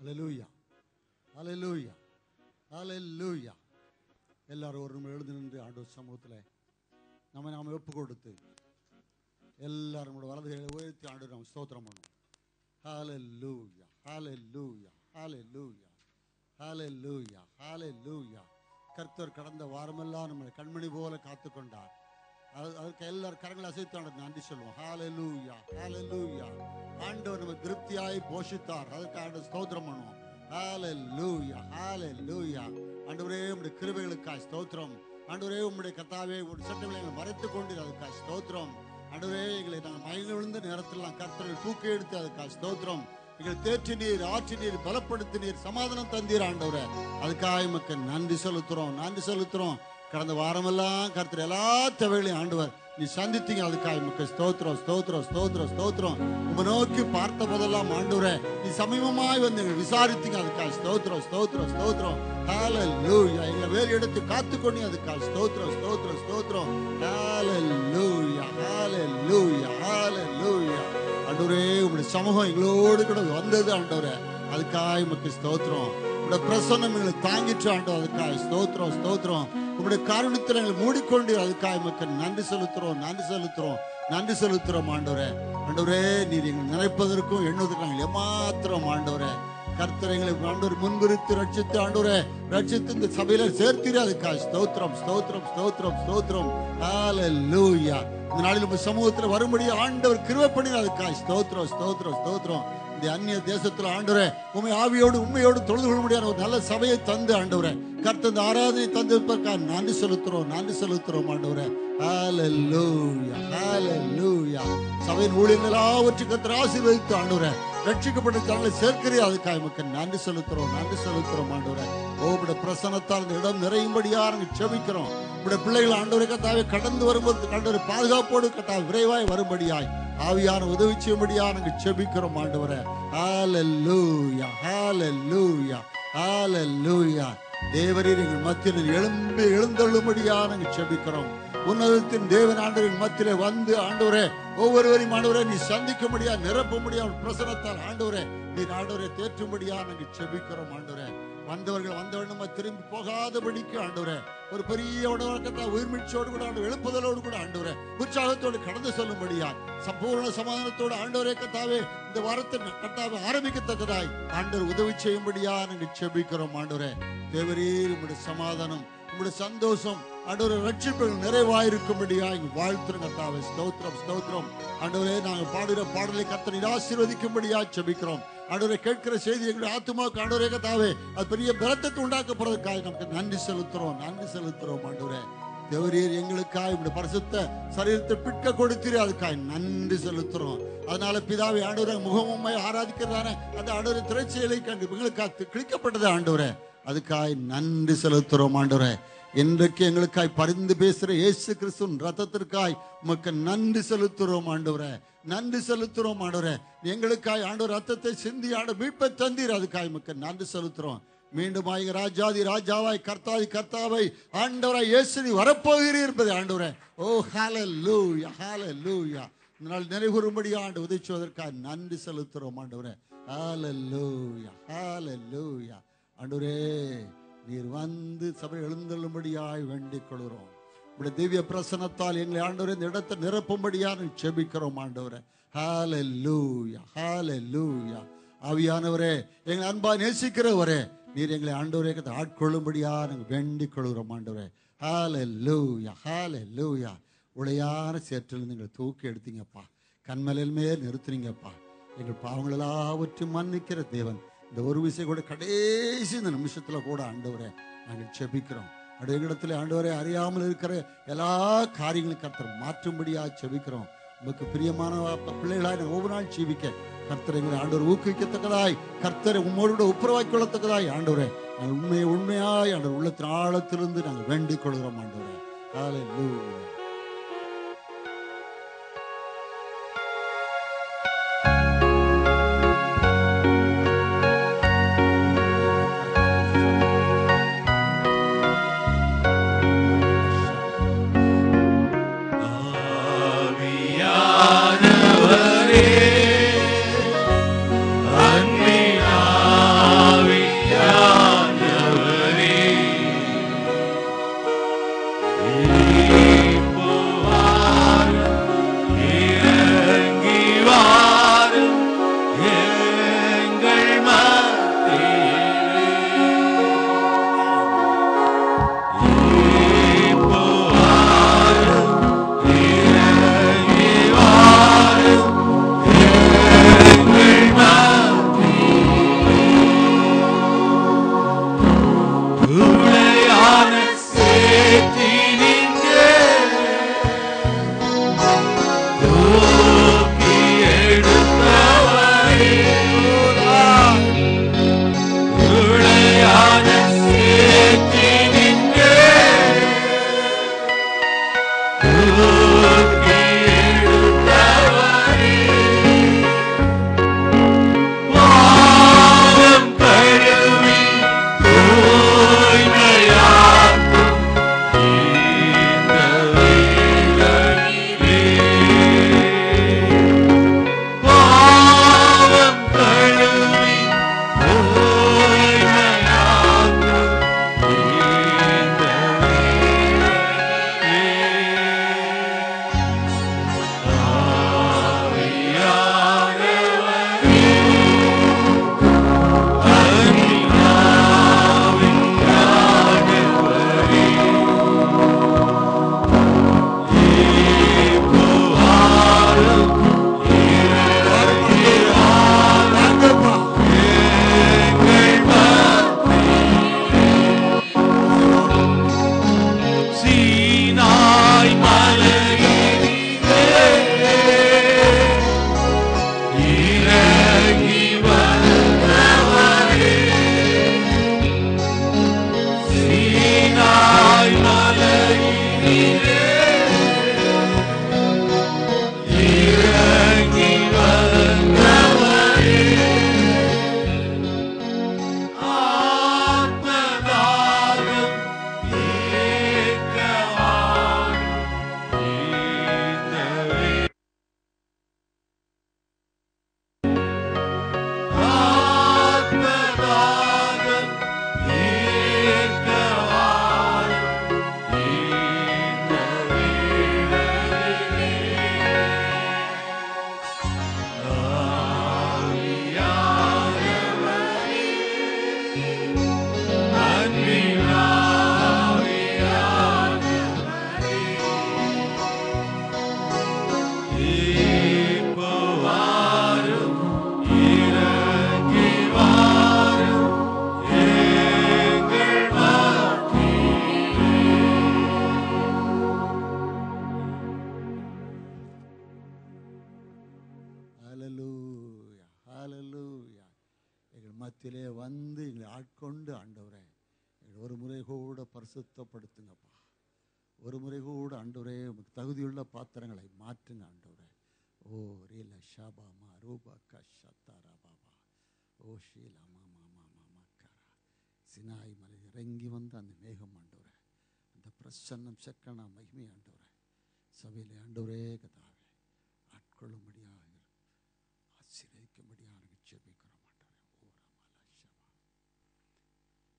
ஹல்லேலூயா, ஹல்லேலூயா, ஹல்லேலூயா. எல்லாரும் ஒரு நிமிடம் எழுந்து நின்று ஆண்டவர் சமூகத்தில் நாம ஒப்பு கொடுத்து எல்லாரும் வலது கையை உயர்த்தி ஆண்டவர் நம்ம ஸ்தோத்திரம் பண்ணுவோம். ஹல்லேலூயா, ஹல்லேலூயா, ஹல்லேலூயா, ஹல்லேலூயா, ஹல்லேலூயா. கர்த்தர் கடந்த வாரமெல்லாம் நம்மளை கண்மணி போல காத்து கொண்டார். அதுக்கு எல்லாரும் கரங்களை அசைத்து ஆண்டவர் நன்றி சொல்லுவோம். ஹல்லேலூயா, ஹல்லேலூயா. ஆண்டவர் நம்ம திருப்தியாய் போஷித்தார். அதுக்கு ஆண்டவர் ஸ்தோத்திரம் பண்ணுவோம். ஹல்லேலூயா, ஹல்லேலூயா. ஆண்டவரே உம்முடைய கிருபைகளுக்காய் ஸ்தோத்திரம். ஆண்டவரே உம்முடைய கர்த்தாவே உம்முடைய சட்டங்களை எங்களை மறைத்துக் கொண்டு அதுக்காய் ஸ்தோத்திரம். ஆண்டவரே எங்களை நாங்கள் மயங்க விழுந்த நேரத்தில் கர்த்தரை தூக்கி எடுத்து அதுக்காய் ஸ்தோத்திரம். எங்களை தேற்றி நீர், ஆற்றி நீர், பலப்படுத்தி நீர், சமாதானம் தந்தீர் ஆண்டவரே. அதுக்காக உமக்கு நன்றி செலுத்துறோம், நன்றி செலுத்துறோம். கடந்த வாரமெல்லாம் கர்த்தர் எல்லா தேவைகளையும் ஆண்டவர் நீ சந்தித்தீங்க. அதுக்காக உமக்கு ஸ்தோத்திரம், ஸ்தோத்திரம், ஸ்தோத்திரம், ஸ்தோத்திரம். உங்க நோக்கி பார்த்த போதெல்லாம் ஆண்டவரே நீ சமீபமாய் வந்து எங்களை விசாரித்தீங்க. அதுக்காக ஸ்தோத்திரம், ஸ்தோத்திரம், ஸ்தோத்திரம். ஹல்லேலூயா. எங்களை வேறு எடுத்து காத்துக்கொண்டு அதுக்காக ஸ்தோத்திரம், ஸ்தோத்திரம், ஸ்தோத்திரம். ஹல்லேலூயா, ஹல்லேலூயா, ஹல்லேலூயா. ஆண்டவரே உங்களுடைய சமூகம் எங்களோடு கூட வந்தது ஆண்டவரே. அதுக்காக உமக்கு ஸ்தோத்திரம். உங்களுடைய பிரசன்னம் எங்களை தாங்கிட்டு ஆண்டவர். அதுக்காக ஸ்தோத்திரம், ஸ்தோத்திரம். உங்களுடைய காரணத்தில் எங்களை மூடிக்கொண்டு அதுக்காக உமக்கு நன்றி செலுத்துறோம், நன்றி செலுத்துறோம், நன்றி செலுத்துறோம் ஆண்டவரே. ஆண்டவரே நீர் எங்களை நினைப்பதற்கும் எண்ணுவதற்கும் நாங்கள் ஏமாத்திரம் ஆண்டவரே. கர்த்தர் எங்களை ஆண்டவர் முன்குறித்து ரட்சித்து ஆண்டவரே ரட்சித்து இந்த சபையில சேர்த்தீர். அதுக்காக ஸ்தோத்திரம், ஸ்தோத்திரம், ஸ்தோத்திரம், ஸ்தோத்திரம். ஹல்லேலூயா. இந்த நாளில் உங்க சமூகத்தில் வரும்படி ஆண்டவர் கிருபை பண்ணி அதுக்காக ஸ்தோத்திரம், ஸ்தோத்திரம், ஸ்தோத்திரம். இந்த அந்நிய தேசத்தில் ஆண்டவரே உண்மை ஆவியோடு உண்மையோடு தொழுது கொள்ள முடியாத ஒரு நல்ல சபையை தந்து ஆண்டவரே கர்த்தர் இந்த ஆராதனை தந்திருப்பதற்காக நன்றி செலுத்துறோம், நன்றி செலுத்துறோம் ஆண்டவரே. ஹல்லேலூயா, ஹல்லேலூயா. சபையின் ஊழியர்கள் எல்லாவற்றையும் கர்த்தர் ஆசீர்வதித்து ஆண்டவரே ரட்சிக்கப்பட்ட தங்களை சேர்க்கிறீர். அதுக்காக உமக்கு நன்றி செலுத்துறோம், நன்றி செலுத்துறோம் ஆண்டவரே. உங்களுடைய பிரசன்னத்தால் இந்த இடம் நிறையும்படியா நாங்கள் செபிக்கிறோம். உங்களுடைய பிள்ளைகள் ஆண்டவரை கர்த்தாவே கடந்து வரும்போது ஆண்டவரை பாதுகாப்போடு கர்த்தாவே விரைவாய் வரும்படியாய் ஆவியான உதவி செய்யும்படியா நாங்கள் செபிக்கிறோம் ஆண்டவரே. ஹல்லேலூயா, ஹல்லேலூயா, ஹல்லேலூயா. தேவரீர் எங்கள் மத்தியில் எழுந்தள்ளும்படியா நாங்கள் செபிக்கிறோம். உன்னதத்தின் தேவன் ஆண்டவரின் மத்தியிலே வந்து ஆண்டவரே ஒவ்வொருவரையும் ஆண்டவரே நீ சந்திக்கும்படியா நிரப்பும்படியா பிரசனத்தால் ஆண்டவரே நீ ஆண்டவரை தேற்றும்படியா நாங்கள் செபிக்கிறோம் ஆண்டவரே. வந்தவர்கள் வந்தவர்கள் திரும்பி போகாதபடிக்கு ஆண்டவரே ஒரு பெரிய உயிர்மீழ்ச்சியோடு கூட ஆண்டு எழுப்புதலோடு கூட ஆண்டவரே உற்சாகத்தோடு கடந்து செல்லும்படியா சம்பூர்ண சமாதானத்தோடு ஆண்டவரே கர்த்தாவே இந்த வாரத்தை கர்த்தாவே ஆரம்பிக்கத்தக்கதாய் ஆண்டவர் உதவி செய்யும்படியா நாங்கள் செபிக்கிறோம் ஆண்டவரே. தேவரீர் உங்களுடைய சமாதானம் உங்களுடைய சந்தோஷம் ஆண்டவரே ரட்சிப்புகள் நிறைவாயிருக்கும்படியா இங்கு வாழ்த்துறோம் கர்த்தாவே. ஸ்தோத்திரம், ஸ்தோத்திரம் ஆண்டவரே. நாங்கள் பாடுகிற பாடலை கர்த்தர் ஆசீர்வதிக்கும்படியா செபிக்கிறோம் ஆண்டவரை. கேட்கிற செய்தி எங்களுடைய ஆத்துமாவுக்கு ஆண்டவரே கர்த்தாவே அது பெரிய பலத்தை உண்டாக்கப்படுறதுக்காக நமக்கு நன்றி செலுத்துறோம், நன்றி செலுத்துறோம் ஆண்டவரே. தேவரீர் எங்களுக்காக இப்படி பரிசுத்த சரீரத்தை பிட்க கொடுத்தீரே அதுக்காக நன்றி செலுத்துறோம். அதனால பிதாவை ஆண்டவரை முகமும்மை ஆராதிக்கிறதான அந்த ஆண்டவரை திரைச்செயலை கண்டு எங்களுக்காக கிழிக்கப்பட்டது ஆண்டவரே. அதுக்காக நன்றி செலுத்துறோம் ஆண்டவரே. இன்றைக்கு எங்களுக்காய் பரிந்து பேசுற இயேசு கிறிஸ்துவின் ரத்தத்திற்காய் உமக்கு நன்றி செலுத்துறோம் ஆண்டவரே, நன்றி செலுத்துறோம் ஆண்டவரே. எங்களுக்காய் ஆண்டவர் ரத்தத்தை சிந்தி ஆண்டவர் மீட்பை தந்தீர். அதுக்காய் உமக்கு நன்றி செலுத்துறோம். மீண்டும் ராஜாதி ராஜாவாய் கர்த்தாதி கர்த்தாவை ஆண்டவராய் இயேசு வரப்போகிறீர் என்பதை ஆண்டவரே. ஓ ஹல்லேலூயா, ஹல்லேலூயா. இதனால் நிறைவேறும்படி ஆண்டு உதவிச்சுவதற்காக நன்றி செலுத்துறோம் ஆண்டவரே. ஹல்லேலூயா, ஹல்லேலூயா. ஆண்டவரே நீர் வந்து சபை எழுந்தள்ளும்படியாய் வேண்டிக் கொள்கிறோம். உடைய திவ்ய பிரசனத்தால் எங்களை ஆண்டவரே இந்த இடத்தை நிரப்பும்படியாக செபிக்கிறோம் ஆண்டவரே. ஹல்லேலூயா, ஹல்லேலூயா. ஆவியானவரே எங்களை அன்பா நேசிக்கிறவரே நீர் எங்களை ஆண்டவரே ஆட்கொள்ளும்படியா நாங்கள் வேண்டிக் கொள்கிறோம் ஆண்டவரே. ஹல்லேலூயா, ஹல்லேலூயா. உளையான சேற்றில் நீங்கள் தூக்கி எடுத்தீங்கப்பா, கண்மலையில் மேல் நிறுத்துனீங்கப்பா. எங்கள் பாவங்கள் எல்லாவற்றையும் மன்னிக்கிற தேவன் இந்த ஒரு விஷயம் கூட கடைசி இந்த நிமிஷத்தில் கூட ஆண்டவரே நாங்கள் செபிக்கிறோம். அப்படி எங்களிடத்துல ஆண்டவரே அறியாமல் இருக்கிற எல்லா காரியங்களும் கர்த்தர் மாற்றும்படியாக செபிக்கிறோம். உங்களுக்கு பிரியமான பிள்ளைகளாய் நாங்கள் ஒவ்வொரு நாள் ஜீவிக்க கர்த்தரை எங்களை ஆண்டவர் ஊக்குவிக்கத்தக்கதாய் கர்த்தரை உம்மோடு கூட ஒப்புரவாக்கி கொள்ளத்தக்கதாய் ஆண்டவரே நாங்கள் உண்மையாய் ஆண்டவர் உள்ளத்தின் ஆழத்திலிருந்து நாங்கள் வேண்டிக் கொள்கிறோம் ஆண்டவரே. ஹல்லேலூயா. அன்பினாலே மத்தியிலே வந்து எங்களை ஆட்கொண்டு ஆண்டவரே ஒரு முறை கூட பரிசுத்தப்படுத்துங்கப்பா. ஒரு முறை கூட ஆண்டவரே உங்களுக்கு தகுதியுள்ள பாத்திரங்களை மாற்றுங்க ஆண்டவரே. ஓ ரீல ஷாபாமா ரூபா கஷத்தாரா பாபா ஓ ஷீலா மாமா மாமா மக்காரா சினாய் மலை இறங்கி வந்து அந்த மேகம் ஆண்டவரே, அந்த பிரசன்னம் செக்கனா மகிமை ஆண்டவரே சபையிலே ஆண்டவரே கதாவே ஆட்கொள்ளும்படியாக ஆசீர்வதிக்கும்படியாக ஜெபிக்கிறோம் ஆண்டவரே.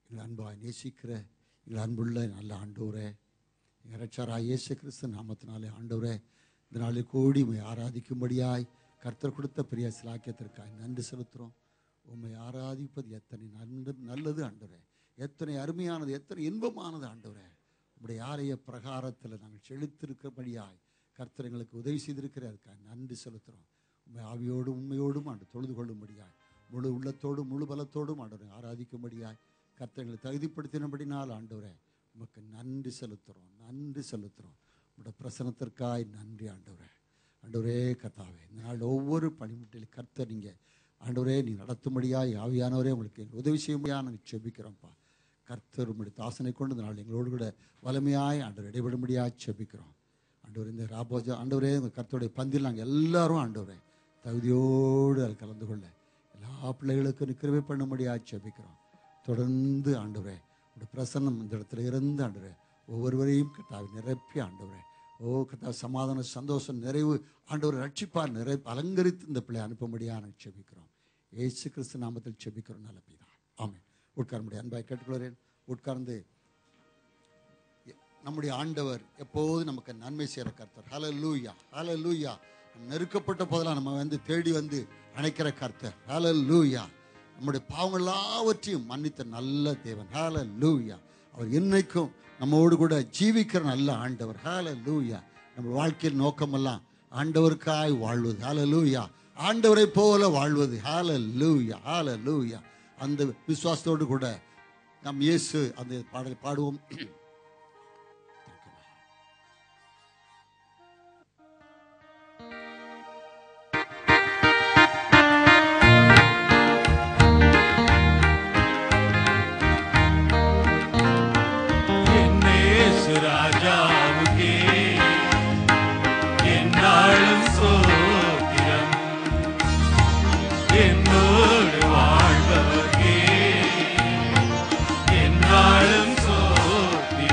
எங்கள் அன்பாய் நேசிக்கிற எங்கள் அன்புள்ள நல்ல ஆண்டவரே, எங்கள் இரட்சகராகிய இயேசு கிறிஸ்து நாமத்தினாலே ஆண்டவரே இந்த நாளில் கூடி உம்மை ஆராதிக்கும்படியாய் கர்த்தர் கொடுத்த பெரிய சிலாக்கியத்திற்காக நன்றி செலுத்துகிறோம். உம்மை ஆராதிப்பது எத்தனை நல்லது ஆண்டவரே, எத்தனை அருமையானது, எத்தனை இன்பமானது ஆண்டவரே. உம்முடைய ஆலய பிரகாரத்தில் நாங்கள் செழித்திருக்கிறபடியாய் கர்த்தர் எங்களுக்கு உதவி செய்திருக்கிற அதுக்காக நன்றி செலுத்துகிறோம். உண்மை ஆவியோடும் உண்மையோடும் ஆண்டு தொழுது கொள்ளும்படியாய் முழு உள்ளத்தோடும் முழு பலத்தோடும் ஆண்டவரை ஆராதிக்கும்படியாய் கர்த்தர்களை தகுதிப்படுத்தினபடினால் ஆண்டவரே உமக்கு நன்றி செலுத்துகிறோம், நன்றி செலுத்துகிறோம். உங்களுடைய பிரசனத்திற்காய் நன்றி ஆண்டவரே. ஆண்டவரே கர்த்தாவே இந்த நாள் ஒவ்வொரு பணிமுட்டிலும் கர்த்தர் நீங்கள் ஆண்டவரே நீ நடத்தும்படியாய் ஆவியானவரே உங்களுக்கு எங்கள் உதவி செய்யும்படியாக நாங்கள் செபிக்கிறோம்ப்பா. கர்த்தர் உங்களுடைய தாசனை கொண்டு இந்த நாள் எங்களோடு கூட வலிமையாய் ஆண்டவர் இடைபடும்படியாக செபிக்கிறோம். ஆண்டவர் இந்த ராபோஜா ஆண்டவரே உங்கள் கர்த்தருடைய பந்தில் நாங்கள் எல்லாரும் ஆண்டவரே தகுதியோடு அதில் கலந்து கொள்ள எல்லா பிள்ளைகளுக்கும் நிற்கிறவே பண்ணும்படியாக செபிக்கிறோம். தொடர்ந்து ஆண்டவரே உங்களுடைய பிரசன்னம் இந்த இடத்துல இருந்து ஆண்டவரே ஒவ்வொருவரையும் கர்த்தாவை நிரப்பி ஆண்டவரே ஓ கர்த்தா சமாதான சந்தோஷம் நிறைவு ஆண்டவர் ரட்சிப்பார் அலங்கரித்து இந்த பிள்ளை அனுப்பும்படியாக நாங்கள் செபிக்கிறோம். இயேசு கிறிஸ்து நாமத்தில் செபிக்கிறோம் நல்ல பிதா ஆமென். உட்கார முடியும் அன்பாய் கேட்டுக்கொள்கிறேன். உட்கார்ந்து நம்முடைய ஆண்டவர் எப்போது நமக்கு நன்மை செய்கிற கர்த்தர். ஹல்லேலூயா ஹல்லேலூயா. நெருக்கப்பட்ட போதெல்லாம் நம்ம வந்து தேடி வந்து அணைக்கிற கர்த்தர். ஹல்லேலூயா. நம்முடைய பாவங்கள் எல்லாவற்றையும் மன்னித்த நல்ல தேவன். ஹல்லேலூயா. அவர் என்னைக்கும் நம்மோடு கூட ஜீவிக்கிற நல்ல ஆண்டவர். ஹல்லேலூயா. நம்ம வாழ்க்கையில் நோக்கமெல்லாம் ஆண்டவருக்காய் வாழ்வது. ஹல்லேலூயா. ஆண்டவரை போல வாழ்வது. ஹல்லேலூயா ஹல்லேலூயா. அந்த விசுவாசத்தோடு கூட நம் இயேசு அந்த பாடலை பாடுவோம். என்னோடு வாழ்பவர்கே என்னாலும் சோத்திரம்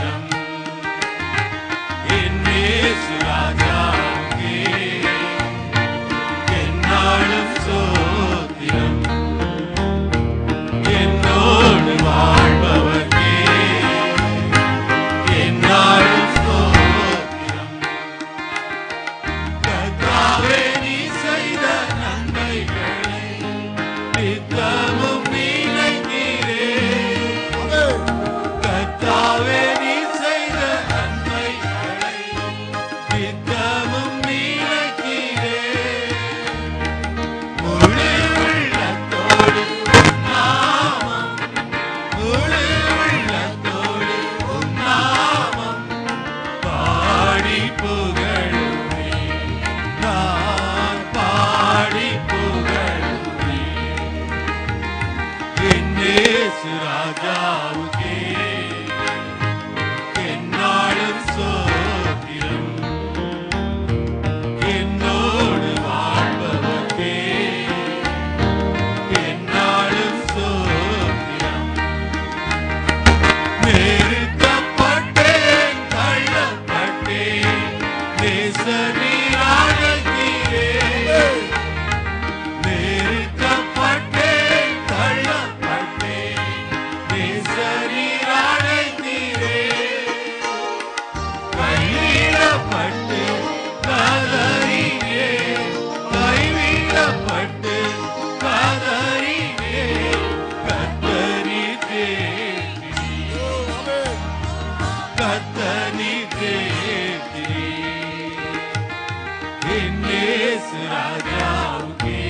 இயேசு ராஜாவுக்கே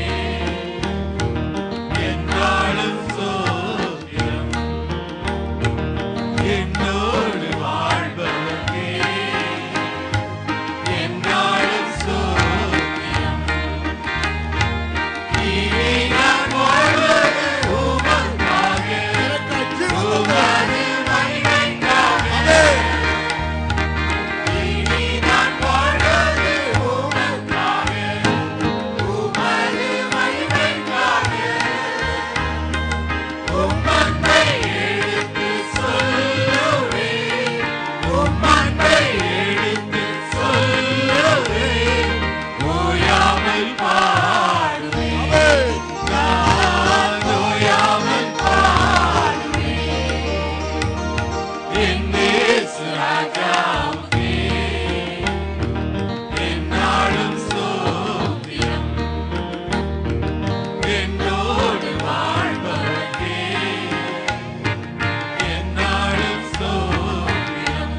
என்னாலும் சோத்திரம், என்னோடு வாழ்பவர்க்கே என்னாலும் சோத்திரம். இனி நான் வாழ்வது உமக்காக, உமது மகிமைக்காக. இனி நான் வாழ்வது உமக்காக, உமது மகிமைக்காக. உம் அன்பை எடுத்துச் சொல்லுவேன், உம் அன்பை எடுத்துச் சொல்லுவேன். ஓயாமல் பாடுவேன், நான் ஓயாமல் பாடுவேன். என் இயேசு ராஜாவுக்கே என்னாலும் சோத்திரம், என்னோடு வாழ்பவர்க்கே என்னாலும் சோத்திரம்.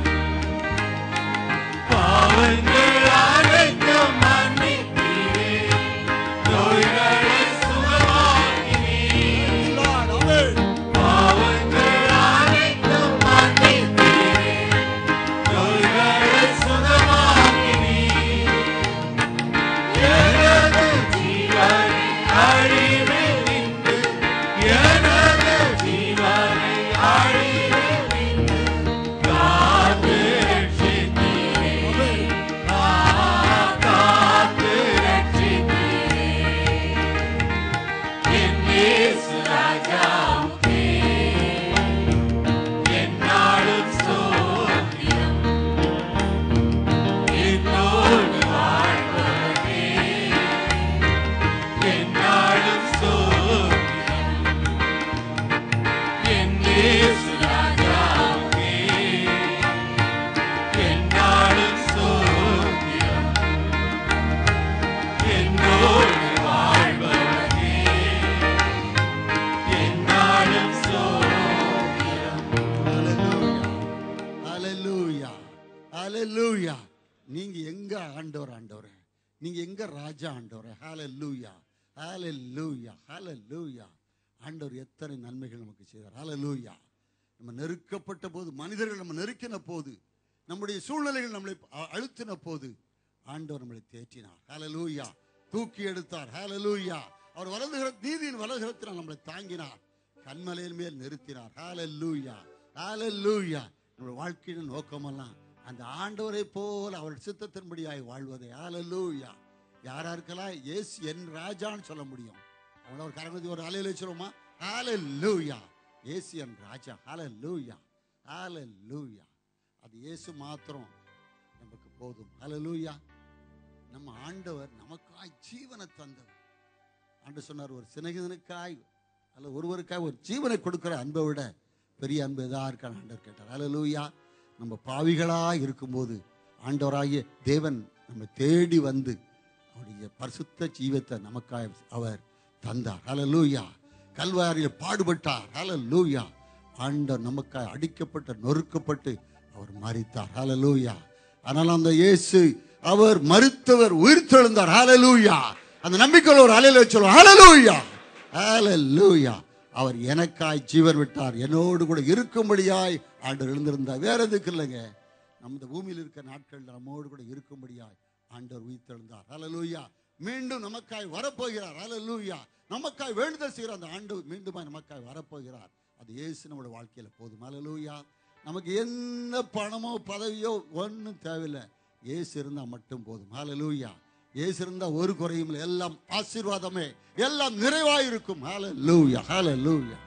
பாவங்கள் அனைத்தும் மன்னித்தீரே, நோய்களை சுகமாக்கினீர். பாவங்கள் அனைத்தும் மன்னித்தீரே, நோய்களை சுகமாக்கினீர். எனது ஜீவனை அழிவில் நின்று, எனது ஜீவனை அழிவில் நின்று காத்து ரட்சித்தீரே, காத்து ரட்சித்தீரே. என் இயேசு ராஜாவுக்கே என்னாலும் சோத்திரம், என்னோடு வாழ்பவர்க்கே என்னாலும் சோத்திரம். என் இயேசு ராஜாவுக்கே என்னாலும் சோத்திரம், என்னோடு வாழ்பவர்க்கே என்னாலும் சோத்திரம். ஹalleluya, ஹalleluya. நீங்க எங்க ஆண்டவர், ஆண்டவரே நீங்க எங்க ராஜா, ஆண்டவரே. ஹalleluya, ஹalleluya, ஹalleluya. ஆண்டவர் எத்தனை நன்மைகள் நமக்கு செய்தார். ஹalleluya. நம்ம நெருக்கப்பட்ட போது, மனிதர்கள் நம்ம நெருக்கின போது, நம்முடைய சூழ்நிலைகள் நம்மளை அழுத்தின போது ஆண்டவர் நம்மளை தேற்றினார். ஹalleluya. தூக்கி எடுத்தார். ஹalleluya. அவர் நீதியின் வலதுகரத்தினால் நம்மளை தாங்கினார், கன்மலையின் மேல் நிறுத்தினார். ஹalleluya, ஹalleluya. நம்முடைய வாழ்க்கையின் நோக்கமெல்லாம் அந்த ஆண்டவரை போல அவர் சித்தத்தின்படியாய் வாழ்வதே. ஹalleluya. யாராருக்கெல்லாம் இயேசு என் ராஜான்னு சொல்ல முடியும்? அவங்கள ஒரு கரங்கத்தி ஒரு ஹalleluya சொல்லுமா? ஹalleluya. இயேசு என் ராஜா. ஹalleluya, ஹalleluya. அது இயேசு மாத்திரம் நமக்கு போதும். ஹalleluya. நம்ம ஆண்டவர் நமக்காய் ஜீவனை தந்தவர். ஆண்டவர் சொன்னார், ஒரு சிநேகிதனுக்காய் அல்ல ஒருவருக்காய் ஒரு ஜீவனை கொடுக்கிற அன்பை விட பெரிய அன்பு எதா இருக்கான்னு ஆண்டவர் கேட்டார். ஹalleluya. நம்ம பாவிகளாக இருக்கும்போது ஆண்டவராகிய தேவன் நம்ம தேடி வந்து அவருடைய பரிசுத்த ஜீவத்தை நமக்காக அவர் தந்தார். ஹalleluya. கல்வாரியில் பாடுபட்டார். ஹalleluya. ஆண்டவர் நமக்காக அடிக்கப்பட்டு நொறுக்கப்பட்டு அவர் மரித்தார். ஹalleluya. ஆனால் அந்த இயேசு அவர் மரித்தவர் உயிர்த்தெழுந்தார். ஹalleluya. அந்த நம்பிக்கையில் ஒரு ஹalleluya சொல்லுவோம். ஹalleluya, ஹalleluya. அவர் எனக்காய் ஜீவன் விட்டார், என்னோடு கூட இருக்கும்படியாய் ஆண்டவர் எழுந்திருந்தார். வேற எதுக்கு இல்லைங்க, நம்ம பூமியில் இருக்கிற நாட்கள் நம்மோடு கூட இருக்கும்படியாய் ஆண்டவர் உயிர்த்தெழுந்தார். ஹalleluya. மீண்டும் நமக்காய் வரப்போகிறார். ஹalleluya. நமக்காய் வேண்டுதல் செய்கிற அந்த ஆண்டு மீண்டுமாய் நமக்காய் வரப்போகிறார். அது இயேசு நம்முடைய வாழ்க்கையில போதும். ஹalleluya. நமக்கு எந்த பணமோ பதவியோ ஒன்றும் தேவையில்லை, இயேசு இருந்தா மட்டும் போதும். ஹalleluya. இயேசு இருந்தா ஒரு குறையும் இல்லை, எல்லாம் ஆசீர்வாதமே, எல்லாம் நிறைவாயிருக்கும். ஹalleluya, ஹalleluya.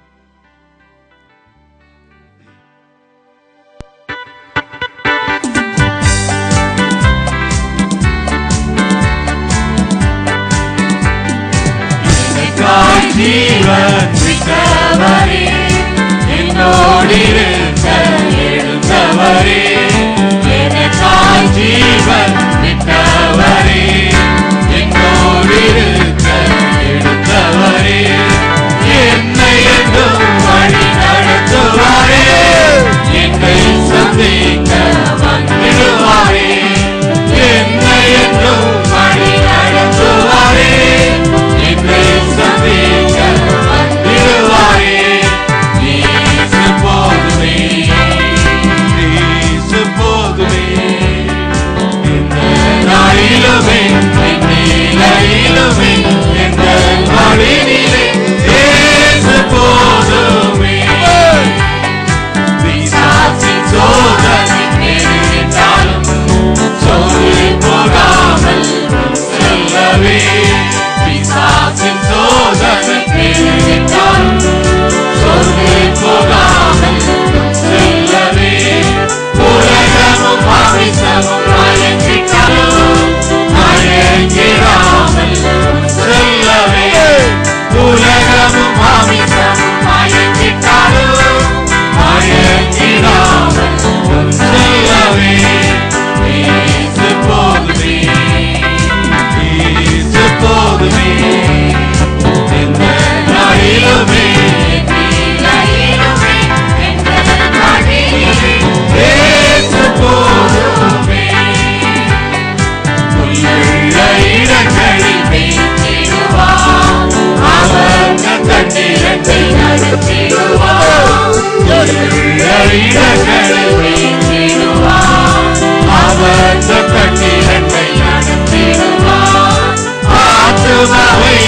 ஜீவன் விட்டவரே, என்னோடு இருக்க எழுந்தவரே, எனக்காய் ஜீவன் விட்டவரே, என்னோடு இருக்க எழுந்தவரே, என்னை என்றும் வழி நடத்துவாரே, என்னை சந்திக்க வந்திடுவாரே, என்னை என்றும் வழி நடத்துவாரே. கிருபை